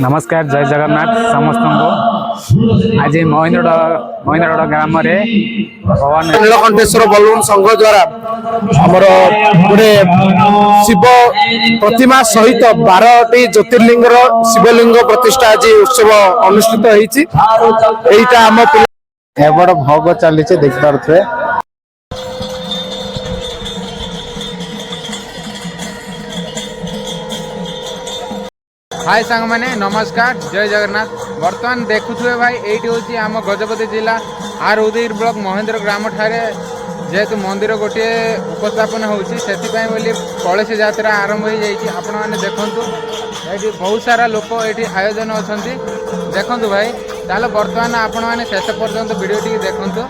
नमस्कार जय जगन्नाथ समस्त को आज महेन्द्रगढ़ ग्राम भगवान नीलकंठेश्वर बलून संघ द्वारा आमर गोटे शिव प्रतिमा सहित 12टी ज्योतिर्लिंग शिवलिंग प्रतिष्ठा आज उत्सव अनुष्ठित होता आम एबड़ भोग चली देख पारे। हाय सांग मैंने नमस्कार जय जगन्नाथ। बर्तमान देखुए भाई ये हूँ आम गजपति जिला आर उदयगिरी ब्लॉक महेन्द्र ग्राम ठारे जेहेतु मंदिर गोटे उपस्थापन होती कलश यात्रा आरंभ हो जाइए। आपण मैंने देखु ये बहुत सारा लोक ये आयोजन अच्छा देखु भाई चलो बर्तमान आपण मैंने शेष पर्यंत वीडियो टी देखु।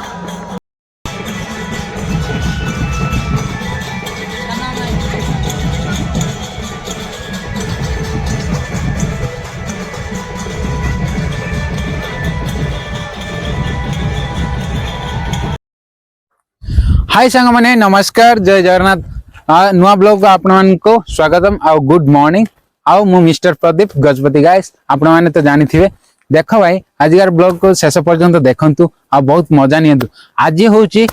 हाय सांग मैंने नमस्कार जय जगन्नाथ नुआ ब्लॉग को आपण को स्वागतम आउ गुड मॉर्निंग आउ मु मिस्टर प्रदीप गजपति गाइस आपण मैंने तो जानी थे। देख भाई आजकार ब्लॉग को शेष पर्यंत देखंतु आ बहुत मजा नियंतु। आज होची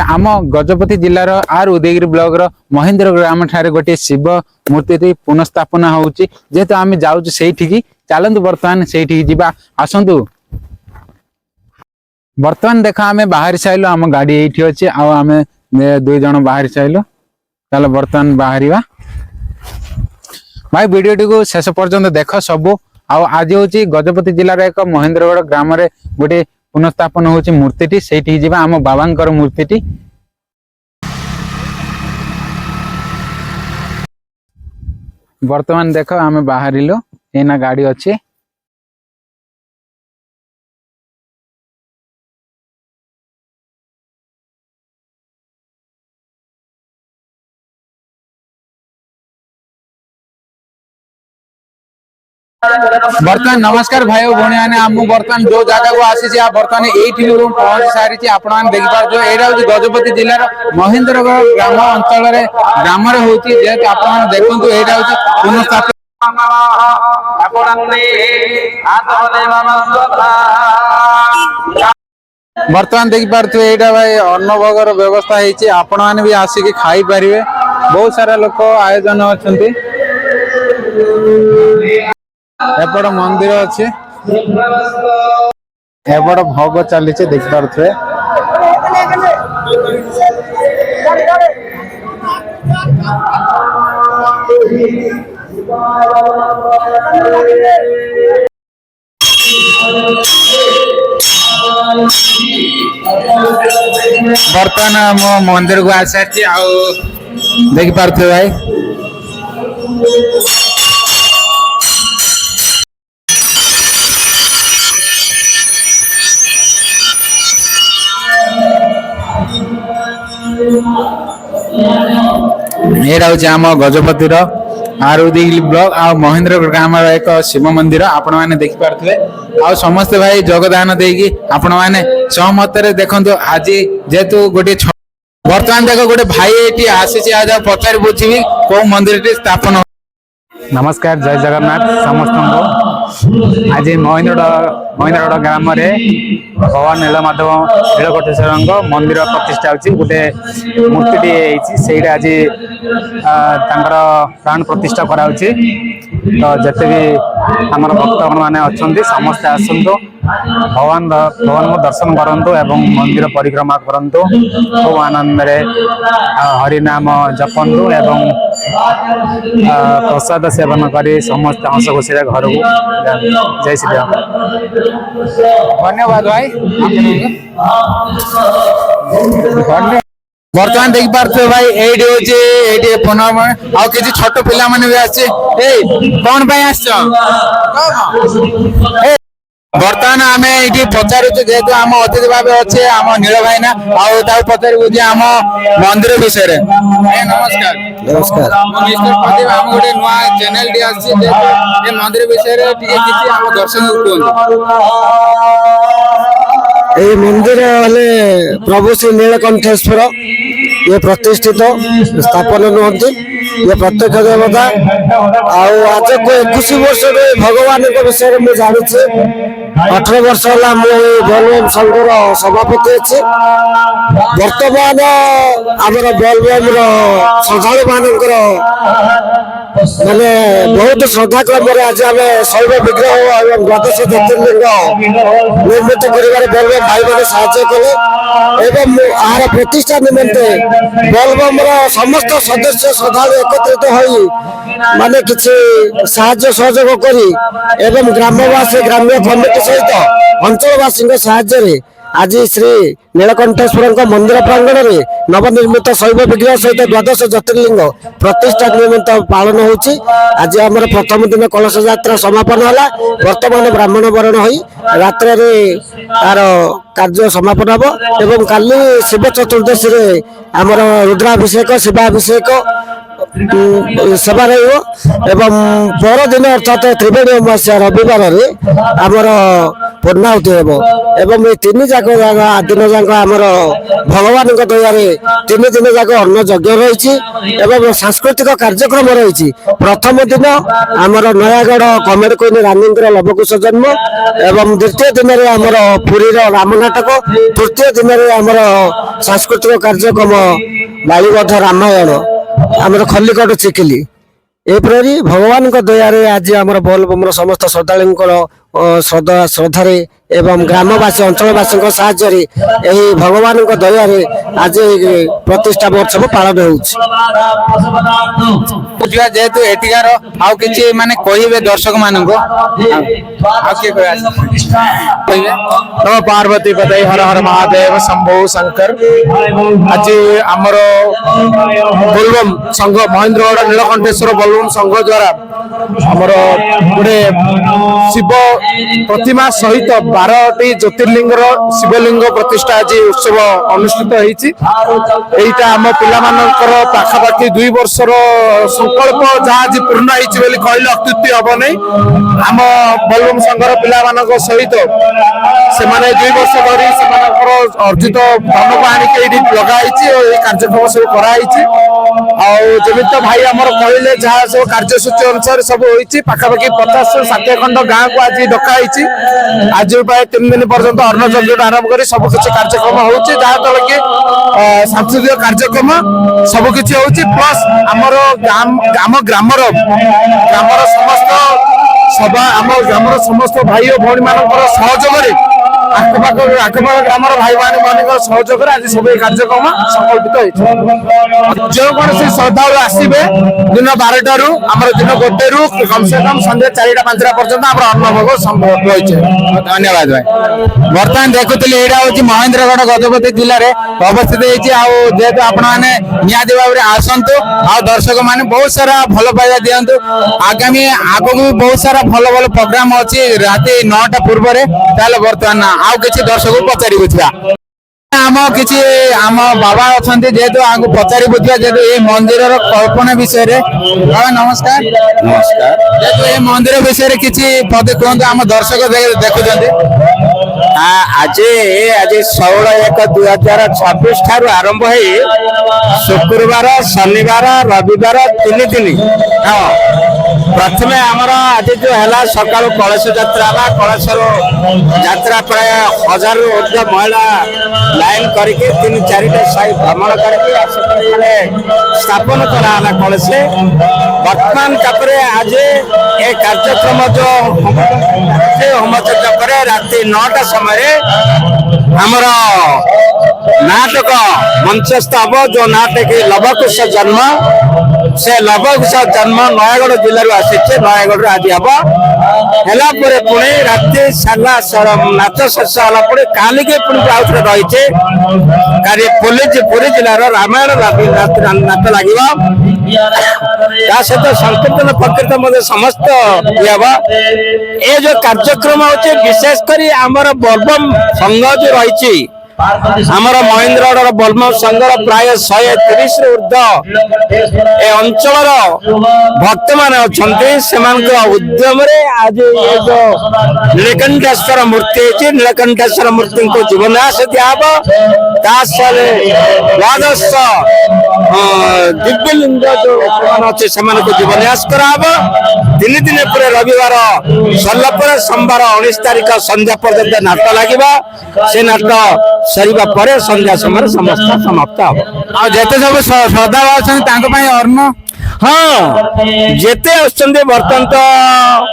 आम गजपति जिलार आर उदयगिरी ब्लॉक रो महेन्द्र ग्राम ठारे गोटे शिव मूर्ति पुनःस्थापना होची जेहेतु आम जाउछु सेठी चलंतु बर्तमान सेठी जिबा आसंतु। बर्तमान देखा आम बाहरी साइल आम गाड़ी ये अच्छे आम दुई जन बाहरी साइल चलो बर्तमान बाहर भाई वीडियो टी को शेष पर्यंत देख सबू। आज हूँ गजपति जिलार एक महेन्द्रगढ़ ग्राम गोटे पुनःस्थापन होची मूर्ति से आम बाबा मूर्ति। बर्तमान देख आम बाहर एना गाड़ी अच्छी बर्तमान नमस्कार भाई भौणी मैंने आम बर्तमान जो जगह को आसी बर्तमान ये पहुंच सारी आपण देख पार्थ यहाँ हूँ गजपति जिलार महेन्द्रगढ़ ग्राम अंचल ग्राम होती जेहेतु आप देखु यहाँ हूँ पुनःस्थापन बर्तमान देख पारे यहाँ भाई अन्न भोगर व्यवस्था होती आपण मैंने भी आसिक खाई पारे। बहुत सारा लोक आयोजन अच्छा एपट मंदिर अच्छे एपट भोग चली देख पारे। बर्तमान मो मंदिर को आसारी देख पारे भाई यहाँ हूँ आम गजपति आर उदयगिरी ब्लॉक आ महेन्द्र ग्राम एक शिव मंदिर आपण मैंने देख पारे। आ समस्ते भाई योगदान देकी आपण मैंने सहमत देखु। आज जेहेतु गोटे बर्तमान देख गोटे भाई ये आसी आज पचार बुझी कौ मंदिर स्थापन। नमस्कार जय जगन्नाथ समस्त को आज महेन्द्रगढ़ ग्राम भगवान नीलमाधव नीलकंठेश्वर मंदिर प्रतिष्ठा होची गोटे मूर्ति से आज प्राण प्रतिष्ठा कराउची। तो जिते भी आम भक्त मैंने अच्छा समस्ते आसतु भगवान को दर्शन करूँ एवं मंदिर परिक्रमा करूँ खूब आनंद हरिनाम जपंतु एवं प्रसाद सेवन करी समस्त हस खुशी घर को जय श्री राम। धन्यवाद भाई। बर्तमान देख पारे भाई ये पुनः आउ कि छोट पिला माने भी आसे कौन बर्तमान आम ये पचारू जेहेतु आम अतिथि भाव अच्छे आम नील भाईना आउ पचारू आम मंदिर विषय। नमस्कार नमस्कार मिस्टर प्रदीप आम गोटे नुआ चैनल टी आसी मंदिर विषय आम दर्शक ये मंदिर हेले प्रभु श्री नीलकंठेश्वर ये प्रतिष्ठित स्थापन नुहति ଇଏ ପ୍ରତ୍ୟକ୍ଷ ଦେବତା। ଆଉ ଆଜକୁ 21 ବର୍ଷରେ ଭଗବାନଙ୍କ ବିଷୟରେ ମୁଁ ଜାଣିଛି। 18 ବର୍ଷ ହେଲା ମୁଁ ଏଇ ବୋଲବମ୍ ସଂଘର ସଭାପତି ଅଛି। ବର୍ତ୍ତମାନ ଆମର ବୋଲବମ୍ର ଶ୍ରଦ୍ଧାଳୁ ମାନଙ୍କର ମାନେ ବହୁତ ଶ୍ରଦ୍ଧା କ୍ରମରେ ଆଜି ଆମେ ଶୈବ ବିଗ୍ରହ ଏବଂ 12 ଜ୍ୟୋତିର୍ଲିଙ୍ଗ ନିର୍ମିତ କରିବାରେ ବୋଲବମ୍ ଭାଇମାନେ ସାହାଯ୍ୟ କଲେ ଏବଂ ଏହାର ପ୍ରତିଷ୍ଠା ନିମନ୍ତେ ବୋଲବମ୍ର ସମସ୍ତ ସଦସ୍ୟ ଶ୍ରଦ୍ଧାଳୁ ଏକତ୍ରିତ ହୋଇ ମାନେ କିଛି ସାହାଯ୍ୟ ସହଯୋଗ କରି ଏବଂ ଗ୍ରାମବାସୀ ଗ୍ରାମ୍ୟ କମିଟି ସହିତ ଅଞ୍ଚଳବାସୀଙ୍କ ସାହାଯ୍ୟରେ ଆଜି ଶ୍ରୀ ନୀଳକଣ୍ଠେଶ୍ୱରଙ୍କ ମନ୍ଦିର ପ୍ରାଙ୍ଗଣରେ ନବନିର୍ମିତ ଶୈବ ବିଗ୍ରହ ସହିତ 12 ଜ୍ୟୋତିର୍ଲିଙ୍ଗ ପ୍ରତିଷ୍ଠା ନିମିତ୍ତ ପାଳନ ହେଉଛି। ଆଜି ଆମର ପ୍ରଥମ ଦିନ କଳସ ଯାତ୍ରା ସମାପନ ହେଲା। ବର୍ତ୍ତମାନ ବ୍ରାହ୍ମଣ ବରଣ ହୋଇ ରାତ୍ରରେ ତାର କାର୍ଯ୍ୟ ସମାପନ ହେବ ଏବଂ କାଲି ଶିବ ଚତୁର୍ଦ୍ଦଶୀରେ ଆମର ରୁଦ୍ରାଭିଷେକ ଶିବାଭିଷେକ ସେବା ରହିବ ଏବଂ ପରଦିନ ଅର୍ଥାତ୍ ତ୍ରିବେଣୀ ଅମାବାସ୍ୟା ରବିବାରରେ ଆମର ପୂର୍ଣ୍ଣାହୁତି ହେବ ଏବଂ ଏ ତିନି ଦିନ ଯାକ ଆମର ଭଗବାନଙ୍କ ଦୟାରେ 3 ଦିନ ଯାକ ଅନ୍ନ ଯଜ୍ଞ ରହିଛି ଏବଂ ସାଂସ୍କୃତିକ କାର୍ଯ୍ୟକ୍ରମ ରହିଛି। ପ୍ରଥମ ଦିନ ଆମର ନୟାଗଡ଼ କମେଡି କୁଇନ୍ ରାନୀଙ୍କର ଲବକୁଶ ଜନ୍ମ ଏବଂ ଦ୍ୱିତୀୟ ଦିନରେ ଆମର ପୁରୀର ରାମ ନାଟକ, ତୃତୀୟ ଦିନରେ ଆମର ସାଂସ୍କୃତିକ କାର୍ଯ୍ୟକ୍ରମ ବାଳିବଧ ରାମାୟଣ ଆମର ଖଲ୍ଲିକୋଟ ଚିକିଲି। ଏପରି ଭଗବାନଙ୍କ ଦୟାରେ ଆଜି ଆମର ବୋଲବମ୍ର ସମସ୍ତ ଶ୍ରଦ୍ଧାଳୁଙ୍କର ଶ୍ରଦ୍ଧାରେ ଏବଂ ଗ୍ରାମବାସୀ ଅଞ୍ଚଳବାସୀଙ୍କ ସାହାଯ୍ୟରେ ଏହି ଭଗବାନଙ୍କ ଦୟାରେ ଆଜି ପ୍ରତିଷ୍ଠା ମହୋତ୍ସବ ପାଳନ ହେଉଛି। ଯେହେତୁ ଏଠିକାର ଆଉ କିଛି ମାନେ କହିବେ ଦର୍ଶକ ମାନଙ୍କୁ ଆଉ କିଏ କହିବେ नमः पार्वती पतये हर हर महादेव शंभो शंकर। आज आमर बोलबम संघ महेंद्रगढ़ नीलकंठेश्वर बोलबम संघ द्वारा आमर गोटे शिव प्रतिमा सहित 12टी ज्योतिर्लिंग शिवलिंग प्रतिष्ठा आज उत्सव अनुष्ठित होता। आम पिलामानकर पाखापाखि 2 वर्षर संकल्प जहाँ आज पूर्ण होती कहले अत्युक्ति हम नहीं। आम बोलबम संघर पिलामानक सहित से 2 वर्ष धरी अर्जित धन को आनिक लगाई कार्यक्रम सब कराई जमी तो भाई आमर कहले जहाँ सब कार्यसूची अनुसार सब होती पाखापाखि 50-60 खंड गाँव को आज डकाई आज 3 दिन पर्यंत अन्न यज्ञ आरंभ कर सबकि कार्यक्रम होती जहाँ तल कि सांस्कृतिक कार्यक्रम सबकि प्लस आमर ग्रामर समस्त सभा आम ग्रामर समस्त भाई और भौणी मान सहयोग आखपाख ग्रामर भाई मान सहयोग आज सब कार्यक्रम संकल्पित जो कौन श्रद्धालु आसवे दिन 12 रु आम दिन 1 रु कम से कम संध्या 4-5 पर्यटन अन्नभोग संभव रही। धन्यवाद भाई। बर्तमान देखुली यहाँ हूँ महेंद्रगढ़ गजपति जिले में अवस्थित जेहेतु आपण मैंने निहाती भाव में आसतु आ दर्शक मैंने बहुत सारा भल पाइबा दिंतु आगामी आगक भी बहुत सारा भल भल प्रोग्राम अच्छी राति 9टा पूर्व बर्तमान आउ कि दर्शक पचारि बुझा आम कि आम बाबा अच्छा जेहेतु आगे पचारि बुझा जेहेतु ये मंदिर कल्पना विषय बाबा नमस्कार। नमस्कार। जेहेतु ये मंदिर विषय किसी पद कहतु आम दर्शक देखुं आज 16/1/2026 ठारू आरंभ हो शुक्रवार शनिवार रविवार 3 दिन हाँ प्रथमे आमर आज जो है सका कलश यात्रा कलश यात्रा प्राय 1000 रु ऊर्ध्व महिला लाइन करके 3-4टा साई भ्रमण करके स्थापन कराला कलश। वर्तमान तापर आज ये कार्यक्रम जो होमचक्र करे राति 9टा समय आमर नाटक मंचस्थ हम जो नाटक लवकुश जन्म से लवकुश जन्म नयगढ़ जिले आसी नयगढ़ आज हम है पुणी राति सारा नाच शेष है काली पुणी आउे रही पुरी जिलार रामायण नाच लगे सहित संकीर्तन प्रकीर्तन समस्त ये जो कार्यक्रम हो विशेषकर आमर बोलबम संघ जो रही ଆମର ମହେନ୍ଦ୍ରଗଡର ବଲମ ସଂଘର ପ୍ରାୟ 130 ରୁ ଉର୍ଦ୍ଧ ଏ ଅଞ୍ଚଳର ଭକ୍ତମାନେ ଅଛନ୍ତି। ସେମାନଙ୍କ ଉଦ୍ୟମରେ ଆଜି ଏ ଯୋଉ ନୀଳକଣ୍ଠେଶ୍ୱର ମୂର୍ତ୍ତି ହେଇଛି, ନୀଳକଣ୍ଠେଶ୍ୱର ମୂର୍ତ୍ତିଙ୍କୁ ଜୀବନ୍ୟାସ ଦିଆହବ। ତା ସହ ଦ୍ୱାଦଶ ଦିବ୍ୟଲିଙ୍ଗ ଯୋଉ ଲୋକମାନେ ଅଛି ସେମାନଙ୍କୁ ଜୀବନ୍ୟାସ କରାହବ। 3 ଦିନ ପରେ ରବିବାର ସରିଲା ପରେ ସୋମବାର 19 ତାରିଖ ସନ୍ଧ୍ୟା ପର୍ଯ୍ୟନ୍ତ ନାଟ ଲାଗିବ। ସେ ନାଟ ସରିବା ପରେ ସନ୍ଧ୍ୟା ସମୟରେ ସମସ୍ତ ସମାପ୍ତ ହବ। ଆଉ ଯେତେ ସବୁ ଶ୍ରଦ୍ଧାଳୁ ଅଛନ୍ତି ତାଙ୍କ ପାଇଁ ଅନ୍ନ ହଁ ଯେତେ ଆସୁଛନ୍ତି ବର୍ତ୍ତମାନ ତ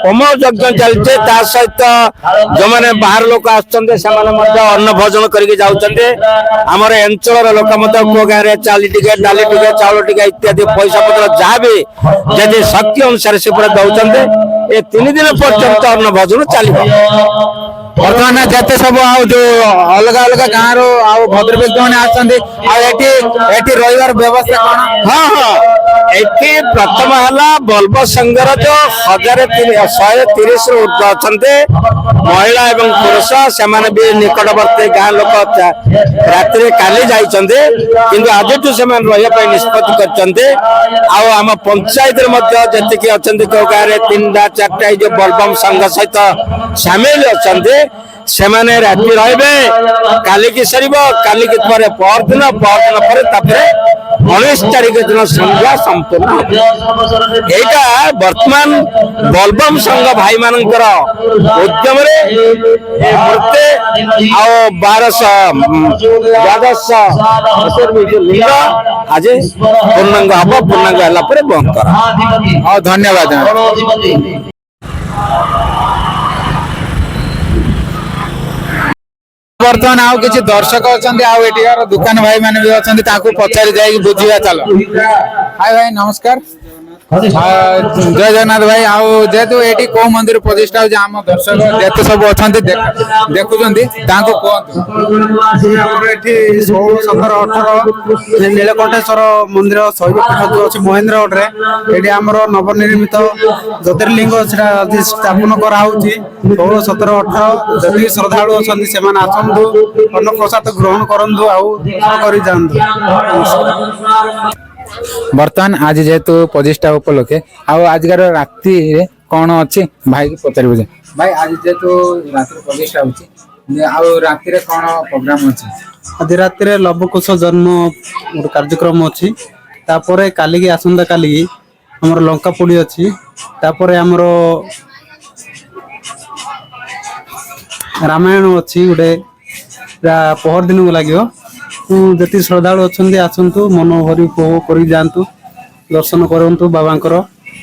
ହୋମ ଯଜ୍ଞ ଚାଲିছে ତା ସହିତ ଯୋଉମାନେ ବାହାର ଲୋକ ଆସୁଛନ୍ତି ସେମାନେ ମଧ୍ୟ ଅନ୍ନ ଭୋଜନ କରିକି ଯାଉଛନ୍ତି। ଆମର ଅଞ୍ଚଳର ଲୋକ ମଧ୍ୟ କୋଉ ଗାଁରେ ଚାଲି ଟିକେ ଡାଲି ଟିକେ ଚାଉଳ ଟିକେ ଇତ୍ୟାଦି ପଇସା ପତ୍ର ଯାହା ବି ଯଦି ଶକ୍ତି ଅନୁସାରେ ସେ ପୁରା ଦଉଛନ୍ତି। ଏ 3 ଦିନ ପର୍ଯ୍ୟନ୍ତ ଅନ୍ନ ଭୋଜନ ଚାଲିବ। ବର୍ତ୍ତମାନ ଯେତେ ସବୁ ଆଉ ଯୋଉ ଅଲଗା ଅଲଗା ଗାଁରୁ ଆଉ ଭଦ୍ର ବ୍ୟକ୍ତି ମାନେ ଆସୁଛନ୍ତି ଆଉ ଏଠି ରହିବାର ବ୍ୟବସ୍ଥା କଣ? ହଁ ହଁ ଏଠି ପ୍ରଥମ ହେଲା ବଲ୍ବ ସଂଘର ଯୋଉ 130 ରୁ ଉର୍ଦ୍ଧ୍ୱ ଅଛନ୍ତି ମହିଳା ଏବଂ ପୁରୁଷ ସେମାନେ ବି ନିକଟବର୍ତ୍ତୀ ଗାଁ ଲୋକ ରାତିରେ କାଲି ଯାଇଛନ୍ତି କିନ୍ତୁ ଆଜିଠୁ ସେମାନେ ରହିବା ପାଇଁ ନିଷ୍ପତ୍ତି କରିଛନ୍ତି। ଆଉ ଆମ ପଞ୍ଚାୟତରେ ମଧ୍ୟ ଯେତିକି ଅଛନ୍ତି କୋଉ ଗାଁରେ 3ଟା 4ଟା ଏଇ ଯୋଉ ବଲବମ ସଂଘ ସହିତ ସାମିଲ ଅଛନ୍ତି ସେମାନେ ରାତି ରହିବେ। କାଲିକି ସରିବ, କାଲିକି ପରେ ପରଦିନ ପରେ ତାପରେ 19 ତାରିଖ ଦିନ ସନ୍ଧ୍ୟା ସମ୍ପୂର୍ଣ୍ଣ। ଏଇଟା ବର୍ତ୍ତମାନ ବଲବମ ସଂଘ ଭାଇ ମାନଙ୍କର ଉଦ୍ୟମରେ ମୂର୍ତ୍ତି ଆଉ 12 ଲିଙ୍ଗ ଆଜି ପୂର୍ଣ୍ଣାଙ୍ଗ ହବ। ପୂର୍ଣ୍ଣାଙ୍ଗ ହେଲା ପରେ ବନ୍ଦ କରା। ହଉ ଧନ୍ୟବାଦ। ବର୍ତ୍ତମାନ ଆଉ କିଛି ଦର୍ଶକ ଅଛନ୍ତି ଆଉ ଏଠିକାର ଦୋକାନ ଭାଇ ମାନେ ବି ଅଛନ୍ତି ତାଙ୍କୁ ପଚାରି ଯାଇକି ବୁଝିବା ଚାଲ। ହାଇ ଭାଇ ନମସ୍କାର। ଜୟ ଜଗନ୍ନାଥ ଭାଇ। ଆଉ ଯେହେତୁ ଏଠି କୋଉ ମନ୍ଦିର ପ୍ରତିଷ୍ଠା ହଉଛି ଆମ ଦର୍ଶକ ଯେତେ ସବୁ ଅଛନ୍ତି ଦେଖୁଛନ୍ତି ତାଙ୍କୁ କୁହନ୍ତୁ। ଆମର ଏଠି 16, 17, 18 ନୀଳକଣ୍ଠେଶ୍ୱର ମନ୍ଦିର ଶୈବପୀଠ ଯୋଉ ଅଛି ମହେନ୍ଦ୍ରଗଡରେ ଏଠି ଆମର ନବନିର୍ମିତ ଜ୍ୟୋତିର୍ଲିଙ୍ଗ ସେଟା ସ୍ଥାପନ କରାହଉଛି। 16, 17, 18 ଯେତିକି ଶ୍ରଦ୍ଧାଳୁ ଅଛନ୍ତି ସେମାନେ ଆସନ୍ତୁ, ଅନ୍ନପ୍ରସାଦ ଗ୍ରହଣ କରନ୍ତୁ ଆଉ କରି ଯାଆନ୍ତୁ। ବର୍ତ୍ତମାନ ଆଜି ଯେହେତୁ ପ୍ରତିଷ୍ଠା ଉପଲକ୍ଷେ ଆଉ ଆଜିକାର ରାତିରେ କଣ ଅଛି ଭାଇକି ପଚାରିବୁ ଯେ ଭାଇ ଆଜି ଯେହେତୁ ରାତିରେ ପ୍ରତିଷ୍ଠା ହଉଛି ଆଉ ରାତିରେ କଣ ପ୍ରୋଗ୍ରାମ ଅଛି? ଆଜି ରାତିରେ ଲବକୁଶ ଜନ୍ମ ଗୋଟେ କାର୍ଯ୍ୟକ୍ରମ ଅଛି। ତାପରେ କାଲିକି ଆସନ୍ତା କାଲିକି ଆମର ଲଙ୍କା ପୋଡି ଅଛି। ତାପରେ ଆମର ରାମାୟଣ ଅଛି ଗୋଟେ ପହର ଦିନକୁ ଲାଗିବ। ଯେତିକି ଶ୍ରଦ୍ଧାଳୁ ଅଛନ୍ତି ଆସନ୍ତୁ, ମନ ଭରି ଉପଭୋଗ କରିକି ଯାଆନ୍ତୁ, ଦର୍ଶନ କରନ୍ତୁ ବାବାଙ୍କର।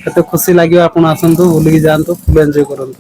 କେତେ ଖୁସି ଲାଗିବ ଆପଣ ଆସନ୍ତୁ, ବୁଲିକି ଯାଆନ୍ତୁ, ଫୁଲ ଏନ୍ଜୟ କରନ୍ତୁ।